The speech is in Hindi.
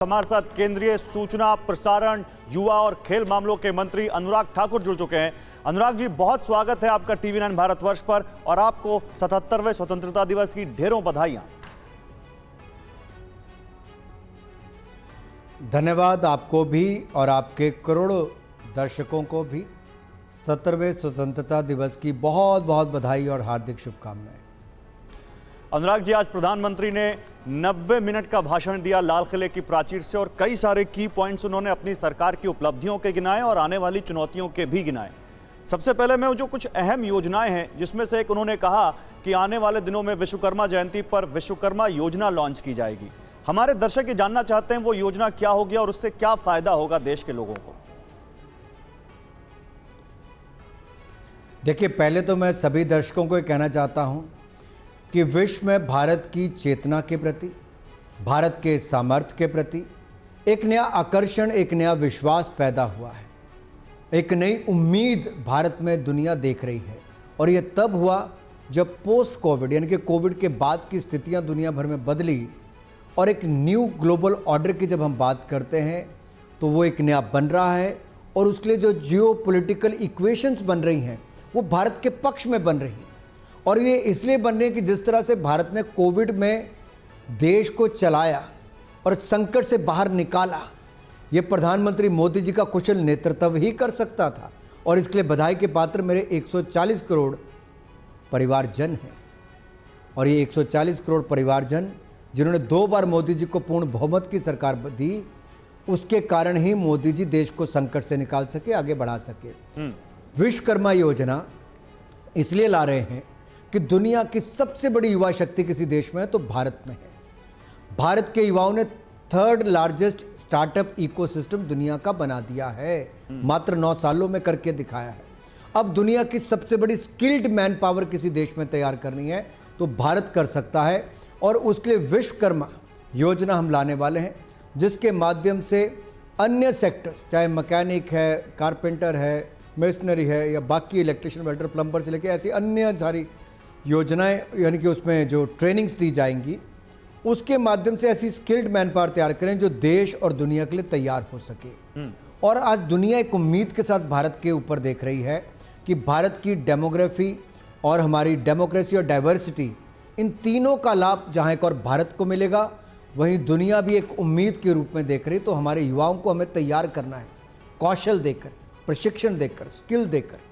हमारे साथ केंद्रीय सूचना प्रसारण युवा और खेल मामलों के मंत्री अनुराग ठाकुर जुड़ चुके हैं। अनुराग जी, बहुत स्वागत है आपका टीवी9 भारतवर्ष पर और आपको 77वें स्वतंत्रता दिवस की ढेरों बधाइयां। धन्यवाद आपको भी और आपके करोड़ों दर्शकों को भी 77वें स्वतंत्रता दिवस की बहुत बहुत बधाई और हार्दिक शुभकामनाएं। अनुराग जी, आज प्रधानमंत्री ने 90 मिनट का भाषण दिया लाल किले की प्राचीर से और कई सारे की पॉइंट्स उन्होंने अपनी सरकार की उपलब्धियों के गिनाए और आने वाली चुनौतियों के भी गिनाए। सबसे पहले मैं जो कुछ अहम योजनाएं हैं, जिसमें से एक उन्होंने कहा कि आने वाले दिनों में विश्वकर्मा जयंती पर विश्वकर्मा योजना लॉन्च की जाएगी। हमारे दर्शक ये जानना चाहते हैं वो योजना क्या होगी और उससे क्या फायदा होगा देश के लोगों को। देखिए, पहले तो मैं सभी दर्शकों को ये कहना चाहता हूं कि विश्व में भारत की चेतना के प्रति, भारत के सामर्थ्य के प्रति एक नया आकर्षण, एक नया विश्वास पैदा हुआ है। एक नई उम्मीद भारत में दुनिया देख रही है और ये तब हुआ जब पोस्ट कोविड यानी कि कोविड के बाद की स्थितियां दुनिया भर में बदली और एक न्यू ग्लोबल ऑर्डर की जब हम बात करते हैं तो वो एक नया बन रहा है और उसके लिए जो जियो पॉलिटिकल इक्वेशंस बन रही हैं वो भारत के पक्ष में बन रही हैं। और ये इसलिए बन रहे हैं कि जिस तरह से भारत ने कोविड में देश को चलाया और संकट से बाहर निकाला, ये प्रधानमंत्री मोदी जी का कुशल नेतृत्व ही कर सकता था। और इसके लिए बधाई के पात्र मेरे 140 करोड़ परिवारजन हैं। और ये 140 करोड़ परिवारजन जिन्होंने 2 बार मोदी जी को पूर्ण बहुमत की सरकार दी, उसके कारण ही मोदी जी देश को संकट से निकाल सके, आगे बढ़ा सके। विश्वकर्मा योजना इसलिए ला रहे हैं कि दुनिया की सबसे बड़ी युवा शक्ति किसी देश में है तो भारत में है। भारत के युवाओं ने 3rd लार्जेस्ट स्टार्टअप इकोसिस्टम दुनिया का बना दिया है, मात्र 9 सालों में करके दिखाया है। अब दुनिया की सबसे बड़ी स्किल्ड मैन पावर किसी देश में तैयार करनी है तो भारत कर सकता है और उसके लिए विश्वकर्मा योजना हम लाने वाले हैं, जिसके माध्यम से अन्य सेक्टर्स, चाहे मैकेनिक है, कारपेंटर है, मेसनरी है या बाकी इलेक्ट्रिशियन, वेल्डर, प्लम्बर से लेकर ऐसी अन्य सारी योजनाएं, यानी कि उसमें जो ट्रेनिंग्स दी जाएंगी, उसके माध्यम से ऐसी स्किल्ड मैन पावर तैयार करें जो देश और दुनिया के लिए तैयार हो सके। और आज दुनिया एक उम्मीद के साथ भारत के ऊपर देख रही है कि भारत की डेमोग्राफी और हमारी डेमोक्रेसी और डाइवर्सिटी, इन तीनों का लाभ जहाँ एक और भारत को मिलेगा, वहीं दुनिया भी एक उम्मीद के रूप में देख रही। तो हमारे युवाओं को हमें तैयार करना है, कौशल देकर, प्रशिक्षण देकर, स्किल देकर।